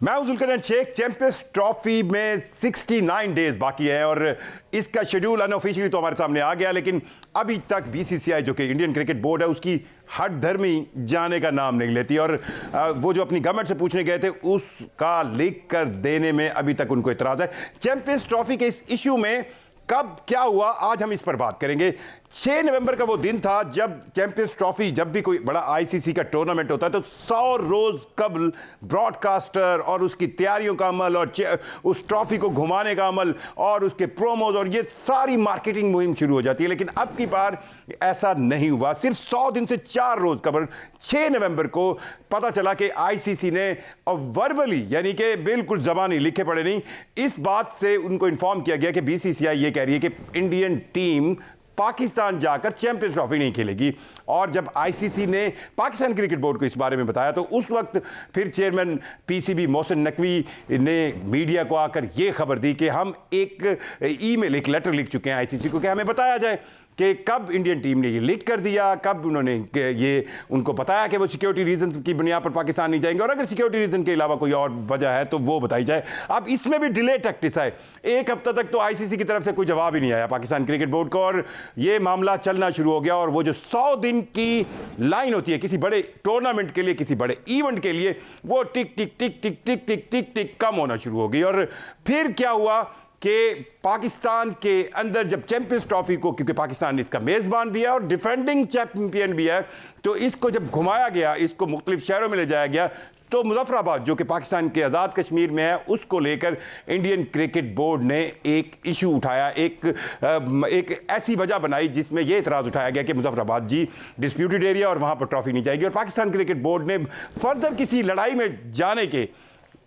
मैं हूं Zulqarnain Sheikh. Champions trophy में 69 डेज बाकी है और इसका शेड्यूल अनऑफिशियली तो हमारे सामने आ गया, लेकिन अभी तक बीसीसीआई जो कि इंडियन क्रिकेट बोर्ड है उसकी हठधर्मी जाने का नाम नहीं लेती और वो जो अपनी गवर्नमेंट से पूछने गए थे उसका लिख कर देने में अभी तक उनको इतराज है। चैंपियंस ट्रॉफी के इस इशू में कब क्या हुआ, आज हम इस पर बात करेंगे। 6 नवंबर का वो दिन था जब चैंपियंस ट्रॉफी, जब भी कोई बड़ा आईसीसी का टूर्नामेंट होता है तो 100 रोज कबल ब्रॉडकास्टर और उसकी तैयारियों का अमल और उस ट्रॉफी को घुमाने का अमल और उसके प्रोमोज और ये सारी मार्केटिंग मुहिम शुरू हो जाती है। लेकिन अब की बार ऐसा नहीं हुआ। सिर्फ 100 दिन से 4 रोज कबल 6 नवंबर को पता चला कि आईसीसी ने वर्बली, यानी कि बिल्कुल जबानी लिखे पढ़े नहीं, इस बात से उनको इन्फॉर्म किया गया कि बीसीसीआई ये कह रही है कि इंडियन टीम पाकिस्तान जाकर चैंपियंस ट्रॉफी नहीं खेलेगी। और जब आईसीसी ने पाकिस्तान क्रिकेट बोर्ड को इस बारे में बताया तो उस वक्त फिर चेयरमैन पीसीबी मोहसिन नकवी ने मीडिया को आकर यह खबर दी कि हम एक ईमेल, एक लेटर लिख चुके हैं आईसीसी को कि हमें बताया जाए कि कब इंडियन टीम ने ये लीक कर दिया, कब उन्होंने ये उनको बताया कि वो सिक्योरिटी रीजन की बुनियाद पर पाकिस्तान नहीं जाएंगे और अगर सिक्योरिटी रीजन के अलावा कोई और वजह है तो वो बताई जाए। अब इसमें भी डिले टैक्टिस है। एक हफ्ता तक तो आईसीसी की तरफ से कोई जवाब ही नहीं आया पाकिस्तान क्रिकेट बोर्ड को और ये मामला चलना शुरू हो गया। और वो जो 100 दिन की लाइन होती है किसी बड़े टूर्नामेंट के लिए, किसी बड़े इवेंट के लिए, वो टिक टिक टिक टिक टिक टिक टिक टिक कम होना शुरू हो गई। और फिर क्या हुआ कि पाकिस्तान के अंदर जब चैंपियंस ट्रॉफी को, क्योंकि पाकिस्तान इसका मेज़बान भी है और डिफेंडिंग चैंपियन भी है, तो इसको जब घुमाया गया, इसको मुख्तलिफ शहरों में ले जाया गया, तो मुजफ्फराबाद जो कि पाकिस्तान के आज़ाद कश्मीर में है उसको लेकर इंडियन क्रिकेट बोर्ड ने एक इशू उठाया, एक ऐसी वजह बनाई जिसमें यह इतराज़ उठाया गया कि मुजफ्फराबाद जी डिस्प्यूटेड एरिया और वहाँ पर ट्रॉफी नहीं जाएगी। और पाकिस्तान क्रिकेट बोर्ड ने फर्दर किसी लड़ाई में जाने के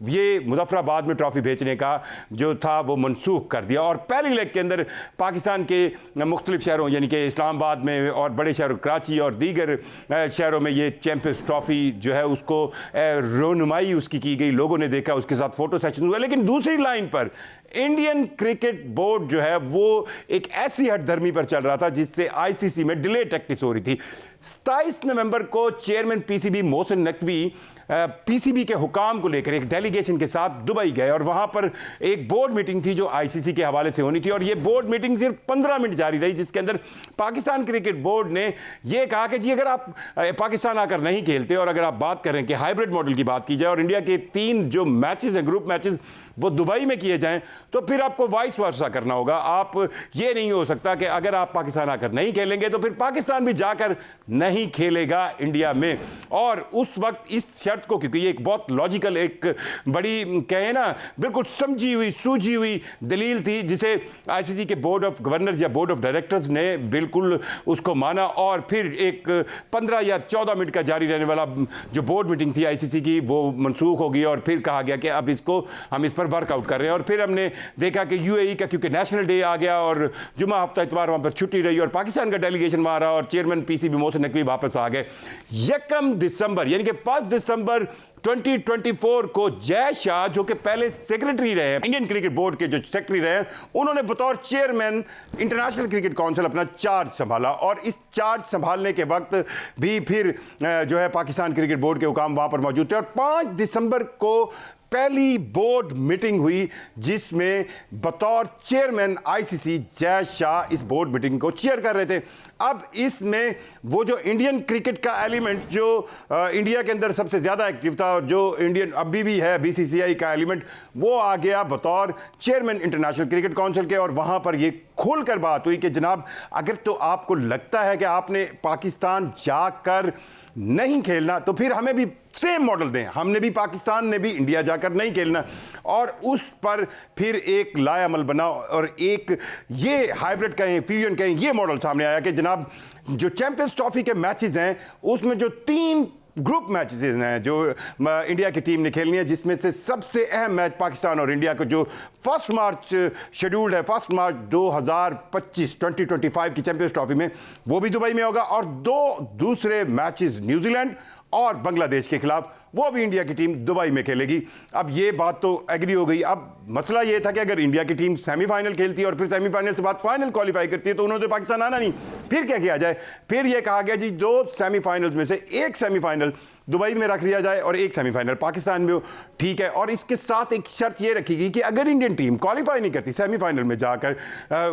ये मुजफ्फराबाद में ट्रॉफी बेचने का जो था वो मनसूख कर दिया। और पहली लेग के अंदर पाकिस्तान के मुख्तलिफ शहरों, यानी कि इस्लामाबाद में और बड़े शहरों कराची और दीगर शहरों में ये चैंपियंस ट्रॉफी जो है उसको रोनुमाई उसकी की गई, लोगों ने देखा, उसके साथ फ़ोटो सेशन हुआ। लेकिन दूसरी लाइन पर इंडियन क्रिकेट बोर्ड जो है वो एक ऐसी हठधर्मी पर चल रहा था जिससे आईसीसी में डिले टैक्टिस हो रही थी। 27 नवंबर को chairman PCB Mohsin Naqvi PCB के हुकाम को लेकर एक डेलीगेशन के साथ दुबई गए और वहां पर एक बोर्ड मीटिंग थी जो आईसीसी के हवाले से होनी थी। और ये बोर्ड मीटिंग सिर्फ 15 मिनट जारी रही, जिसके अंदर पाकिस्तान क्रिकेट बोर्ड ने यह कहा कि जी अगर आप पाकिस्तान आकर नहीं खेलते और अगर आप बात करें कि हाइब्रिड मॉडल की बात की जाए और इंडिया के 3 जो मैचेस हैं, ग्रुप मैचेस, वो दुबई में किए जाएं, तो फिर आपको वाइस वर्सा करना होगा। आप ये नहीं हो सकता कि अगर आप पाकिस्तान आकर नहीं खेलेंगे तो फिर पाकिस्तान भी जाकर नहीं खेलेगा इंडिया में। और उस वक्त इस शर्त को, क्योंकि ये एक बहुत लॉजिकल, एक बड़ी कहे ना बिल्कुल समझी हुई सूझी हुई दलील थी, जिसे आईसीसी के बोर्ड ऑफ गवर्नर्स या बोर्ड ऑफ डायरेक्टर्स ने बिल्कुल उसको माना। और फिर एक 15 या 14 मिनट का जारी रहने वाला जो बोर्ड मीटिंग थी आईसीसी की वो मनसूख हो गई और फिर कहा गया कि अब इसको हम इस पर वर्कआउट कर रहे हैं। और फिर हमने देखा कि यूएई का, क्योंकि नेशनल डे आ गया और जुमा हफ्ता इतवार वहां पर छुट्टी रही और पाकिस्तान का डेलीगेशन वहां रहा और चेयरमैन पीसीबी मोहसिन नकवी वापस आ गए। 1 दिसंबर यानी कि 5 दिसंबर 2024 को जय शाह, जो कि पहले सेक्रेटरी रहे, इंडियन क्रिकेट बोर्ड के जो सेक्रेटरी रहे, उन्होंने बतौर चेयरमैन इंटरनेशनल क्रिकेट काउंसिल अपना चार्ज संभाला। और इस चार्ज संभालने के वक्त भी फिर जो है पाकिस्तान क्रिकेट बोर्ड के हुकाम वहां पर मौजूद थे। और 5 दिसंबर को पहली बोर्ड मीटिंग हुई जिसमें बतौर चेयरमैन आईसीसी जय शाह इस बोर्ड मीटिंग को चेयर कर रहे थे। अब इसमें वो जो इंडियन क्रिकेट का एलिमेंट जो इंडिया के अंदर सबसे ज़्यादा एक्टिव था और जो इंडियन अभी भी है बीसीसीआई का एलिमेंट, वो आ गया बतौर चेयरमैन इंटरनेशनल क्रिकेट काउंसिल के। और वहाँ पर ये खुलकर बात हुई कि जनाब अगर तो आपको लगता है कि आपने पाकिस्तान जाकर नहीं खेलना तो फिर हमें भी सेम मॉडल दें, हमने भी, पाकिस्तान ने भी इंडिया जाकर नहीं खेलना। और उस पर फिर एक लायामल बना और एक ये हाइब्रिड कहें, फ्यूजन कहें, ये मॉडल सामने आया कि जनाब जो चैंपियंस ट्रॉफी के मैचेस हैं उसमें जो 3 ग्रुप मैचेस हैं जो इंडिया की टीम ने खेलनी है, जिसमें से सबसे अहम मैच पाकिस्तान और इंडिया को जो 1 मार्च शेड्यूल्ड है, 1 मार्च 2025 की चैंपियंस ट्रॉफी में, वो भी दुबई में होगा। और 2 दूसरे मैचेस न्यूजीलैंड और बांग्लादेश के खिलाफ वो भी इंडिया की टीम दुबई में खेलेगी। अब ये बात तो एग्री हो गई। अब मसला ये था कि अगर इंडिया की टीम सेमीफाइनल खेलती है और फिर सेमीफाइनल से बाद फाइनल क्वालिफाई करती है तो उन्होंने पाकिस्तान आना नहीं, फिर क्या किया जाए? फिर ये कहा गया जी दो सेमीफाइनल्स में से एक सेमीफाइनल दुबई में रख लिया जाए और एक सेमीफाइनल पाकिस्तान में हो, ठीक है। और इसके साथ एक शर्त ये रखी गई कि अगर इंडियन टीम क्वालिफाई नहीं करती सेमीफाइनल में जाकर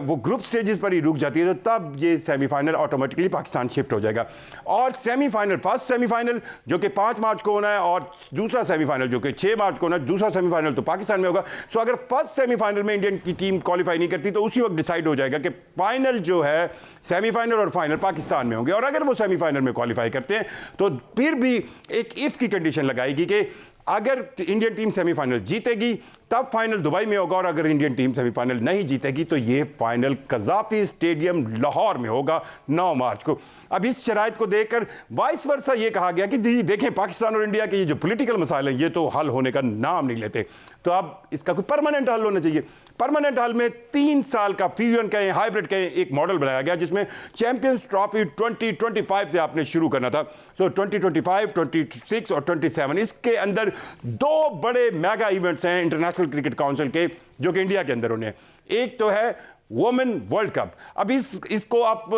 वो ग्रुप स्टेजेस पर ही रुक जाती है तो तब ये सेमीफाइनल ऑटोमेटिकली पाकिस्तान शिफ्ट हो जाएगा। और सेमीफाइनल, फर्स्ट सेमीफाइनल जो कि 5 मार्च को होना है और दूसरा सेमीफाइनल जो कि 6 मार्च को होना है, दूसरा सेमीफाइनल तो पाकिस्तान में होगा। सो अगर फर्स्ट सेमीफाइनल में इंडियन की टीम क्वालिफाई नहीं करती तो उसी वक्त डिसाइड हो जाएगा कि फाइनल जो है सेमीफाइनल और फाइनल पाकिस्तान में होंगे। और अगर वो सेमीफाइनल में क्वालिफाई करते हैं तो फिर भी एक इफ की कंडीशन लगाएगी कि अगर इंडियन टीम सेमीफाइनल जीतेगी तब फाइनल दुबई में होगा और अगर इंडियन टीम सेमीफाइनल नहीं जीतेगी तो ये फाइनल कज़ाफी स्टेडियम लाहौर में होगा 9 मार्च को। अब इस शराइत को देखकर वाइस वर्सा ये कहा गया कि जी देखें पाकिस्तान और इंडिया के ये जो पॉलिटिकल मसाइल हैं ये तो हल होने का नाम नहीं लेते, तो अब इसका कोई परमानेंट हल होना चाहिए। परमानेंट हल में 3 साल का फ्यूजन कहें, हाइब्रिड कहें, एक मॉडल बनाया गया जिसमें चैंपियंस ट्रॉफी 2025 से आपने शुरू करना था। सो 2025, 26 और 27 इसके अंदर 2 बड़े मेगा इवेंट्स हैं इंटरनेशनल क्रिकेट काउंसिल के जो कि इंडिया के अंदर होने हैं। एक तो है वुमेन वर्ल्ड कप। अब इसको आप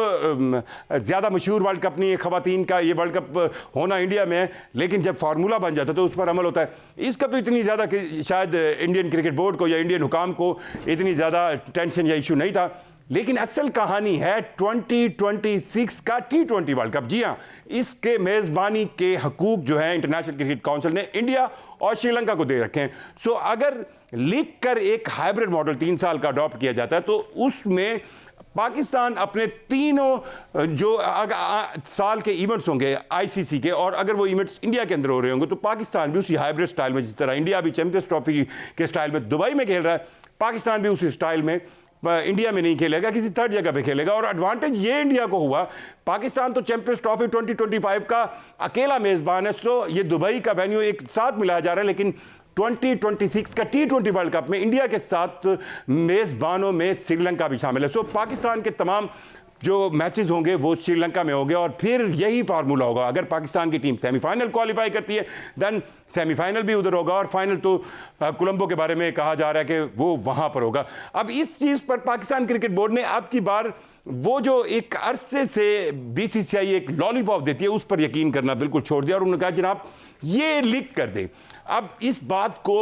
ज़्यादा मशहूर वर्ल्ड कप नहीं है, ख़वातीन का ये वर्ल्ड कप होना इंडिया में है, लेकिन जब फार्मूला बन जाता है तो उस पर अमल होता है। इसका तो इतनी ज़्यादा शायद इंडियन क्रिकेट बोर्ड को या इंडियन हुकाम को इतनी ज़्यादा टेंशन या इशू नहीं था, लेकिन असल कहानी है 2026 का T20 वर्ल्ड कप। जी हाँ, इसके मेज़बानी के हकूक जो है इंटरनेशनल क्रिकेट काउंसिल ने इंडिया और श्रीलंका को दे रखे हैं। सो अगर लिख कर एक हाइब्रिड मॉडल 3 साल का अडॉप्ट किया जाता है तो उसमें पाकिस्तान अपने तीनों जो साल के इवेंट्स होंगे आईसीसी के, और अगर वो इवेंट्स इंडिया के अंदर हो रहे होंगे तो पाकिस्तान भी उसी हाइब्रिड स्टाइल में, जिस तरह इंडिया भी चैंपियंस ट्रॉफी के स्टाइल में दुबई में खेल रहा है, पाकिस्तान भी उसी स्टाइल में इंडिया में नहीं खेलेगा, किसी थर्ड जगह पे खेलेगा। और एडवांटेज ये इंडिया को हुआ, पाकिस्तान तो चैंपियंस ट्रॉफी 2025 का अकेला मेज़बान है, सो ये दुबई का वेन्यू एक साथ मिलाया जा रहा है, लेकिन 2026 का T20 वर्ल्ड कप में इंडिया के साथ मेज़बानों में श्रीलंका भी शामिल है। सो पाकिस्तान के तमाम जो मैचेस होंगे वो श्रीलंका में होंगे और फिर यही फार्मूला होगा। अगर पाकिस्तान की टीम सेमीफाइनल क्वालिफाई करती है देन सेमीफाइनल भी उधर होगा और फाइनल तो कोलंबो के बारे में कहा जा रहा है कि वो वहाँ पर होगा। अब इस चीज़ पर पाकिस्तान क्रिकेट बोर्ड ने अब की बार वो जो एक अरसे से BCCI एक लॉलीपॉप देती है उस पर यकीन करना बिल्कुल छोड़ दिया और उन्होंने कहा जनाब ये लीक कर दे। अब इस बात को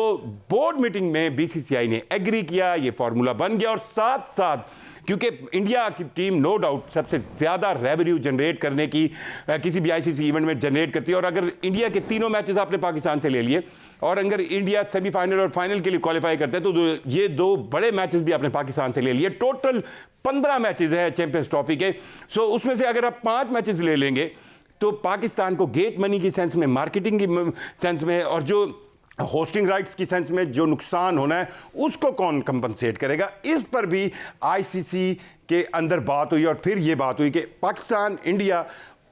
बोर्ड मीटिंग में BCCI ने एग्री किया, ये फार्मूला बन गया और साथ साथ क्योंकि इंडिया की टीम नो डाउट सबसे ज़्यादा रेवेन्यू जनरेट करने की किसी भी आईसीसी इवेंट में जनरेट करती है, और अगर इंडिया के तीनों मैचेस आपने पाकिस्तान से ले लिए और अगर इंडिया सेमीफाइनल और फाइनल के लिए क्वालिफाई करते हैं तो ये 2 बड़े मैचेस भी आपने पाकिस्तान से ले लिए। टोटल 15 मैचेस है चैंपियंस ट्रॉफी के। सो उसमें से अगर आप 5 मैचेस ले लेंगे तो पाकिस्तान को गेट मनी की सेंस में, मार्केटिंग की सेंस में और जो होस्टिंग राइट्स की सेंस में जो नुकसान होना है उसको कौन कंपनसेट करेगा, इस पर भी आईसीसी के अंदर बात हुई। और फिर ये बात हुई कि पाकिस्तान, इंडिया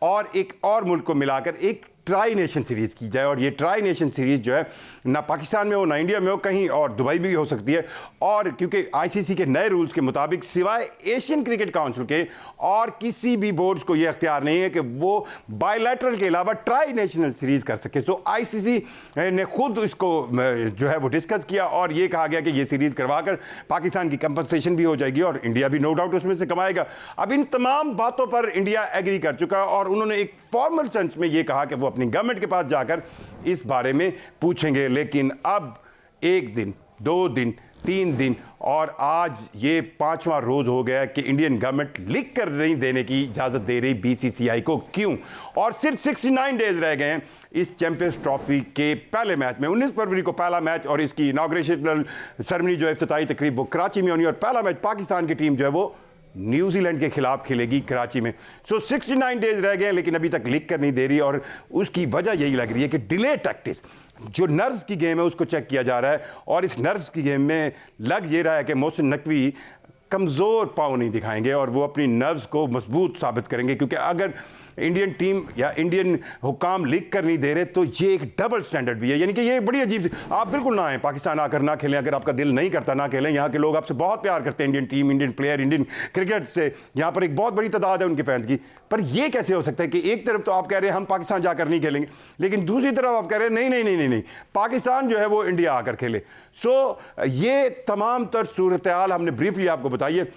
और एक और मुल्क को मिलाकर एक ट्राई नेशन सीरीज़ की जाए, और ये ट्राई नेशन सीरीज़ जो है ना पाकिस्तान में हो ना इंडिया में हो, कहीं और दुबई भी हो सकती है। और क्योंकि आईसीसी के नए रूल्स के मुताबिक सिवाय एशियन क्रिकेट काउंसिल के और किसी भी बोर्ड्स को ये अख्तियार नहीं है कि वो बायलैटरल के अलावा ट्राई नेशनल सीरीज़ कर सके। सो आईसीसी ने खुद इसको जो है वो डिस्कस किया और ये कहा गया कि ये सीरीज़ करवा कर पाकिस्तान की कंपनसेशन भी हो जाएगी और इंडिया भी नो डाउट उसमें से कमाएगा। अब इन तमाम बातों पर इंडिया एग्री कर चुका और उन्होंने एक फॉर्मल सेंस में ये कहा कि वो अपनी गवर्नमेंट के पास जाकर इस बारे में पूछेंगे। लेकिन अब 1 दिन, 2 दिन, 3 दिन और आज ये 5वां रोज हो गया कि इंडियन गवर्नमेंट लिख कर नहीं देने की इजाज़त दे रही BCCI को। क्यों? और सिर्फ 69 डेज रह गए हैं इस चैंपियंस ट्रॉफी के पहले मैच में। 19 फरवरी को पहला मैच और इसकी इनॉग्रेशनल सेरेमनी जो है इफ्तिताई तकरीब वो कराची में होनी और पहला मैच पाकिस्तान की टीम जो है वो न्यूजीलैंड के खिलाफ खेलेगी कराची में। सो 69 डेज रह गए लेकिन अभी तक लिख कर नहीं दे रही और उसकी वजह यही लग रही है कि डिले टैक्टिस, जो नर्व्स की गेम है उसको चेक किया जा रहा है और इस नर्व्स की गेम में लग ये रहा है कि मोहसिन नकवी कमज़ोर पाँव नहीं दिखाएंगे और वो अपनी नर्व्स को मजबूत साबित करेंगे। क्योंकि अगर इंडियन टीम या इंडियन हुकाम लिख कर नहीं दे रहे, तो ये एक डबल स्टैंडर्ड भी है। यानी कि ये बड़ी अजीब, आप बिल्कुल ना आए पाकिस्तान, आकर ना खेलें, अगर आपका दिल नहीं करता ना खेलें। यहाँ के लोग आपसे बहुत प्यार करते हैं, Indian team, Indian player, Indian cricket से यहाँ पर एक बहुत बड़ी तादाद है उनके फैंस की। पर यह कैसे हो सकता है कि एक तरफ तो आप कह रहे हैं हम पाकिस्तान जाकर नहीं खेलेंगे, लेकिन दूसरी तरफ आप कह रहे हैं नहीं नहीं नहीं नहीं नहीं, पाकिस्तान जो है वो इंडिया आकर खेले। ये तमाम तर सूरत हाल हमने ब्रीफली आपको बताई है।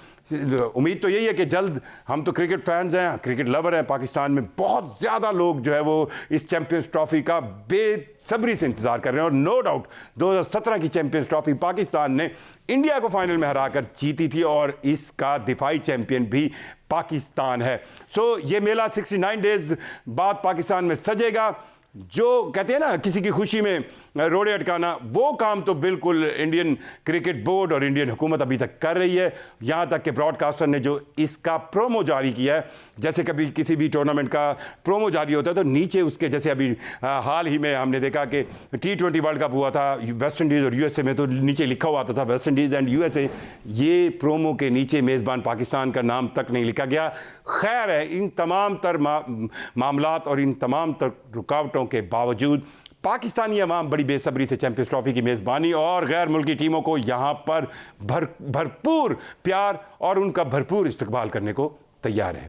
उम्मीद तो यही है कि जल्द, हम तो क्रिकेट फैंस हैं, क्रिकेट लवर हैं, पाकिस्तान में बहुत ज़्यादा लोग जो है वो इस चैंपियंस ट्रॉफी का बेसब्री से इंतज़ार कर रहे हैं। और नो डाउट 2017 की चैंपियंस ट्रॉफी पाकिस्तान ने इंडिया को फाइनल में हराकर जीती थी और इसका दिफाई चैंपियन भी पाकिस्तान है। ये मेला 69 डेज बाद पाकिस्तान में सजेगा। जो कहते हैं ना किसी की खुशी में रोड़े अटकाना, वो काम तो बिल्कुल इंडियन क्रिकेट बोर्ड और इंडियन हुकूमत अभी तक कर रही है। यहाँ तक कि ब्रॉडकास्टर ने जो इसका प्रोमो जारी किया है, जैसे कभी किसी भी टूर्नामेंट का प्रोमो जारी होता है तो नीचे उसके, जैसे अभी हाल ही में हमने देखा कि T20 वर्ल्ड कप हुआ था वेस्ट इंडीज़ और यूएसए में, तो नीचे लिखा हुआ आता था वेस्ट इंडीज़ एंड यूएसए। ये प्रोमो के नीचे मेज़बान पाकिस्तान का नाम तक नहीं लिखा गया। खैर है, इन तमाम तर मामलात और इन तमाम तर रुकावटों के बावजूद पाकिस्तानी अवाम बड़ी बेसब्री से चैंपियंस ट्रॉफी की मेज़बानी और गैर मुल्की टीमों को यहाँ पर भरपूर प्यार और उनका भरपूर इस्तकबाल करने को तैयार है।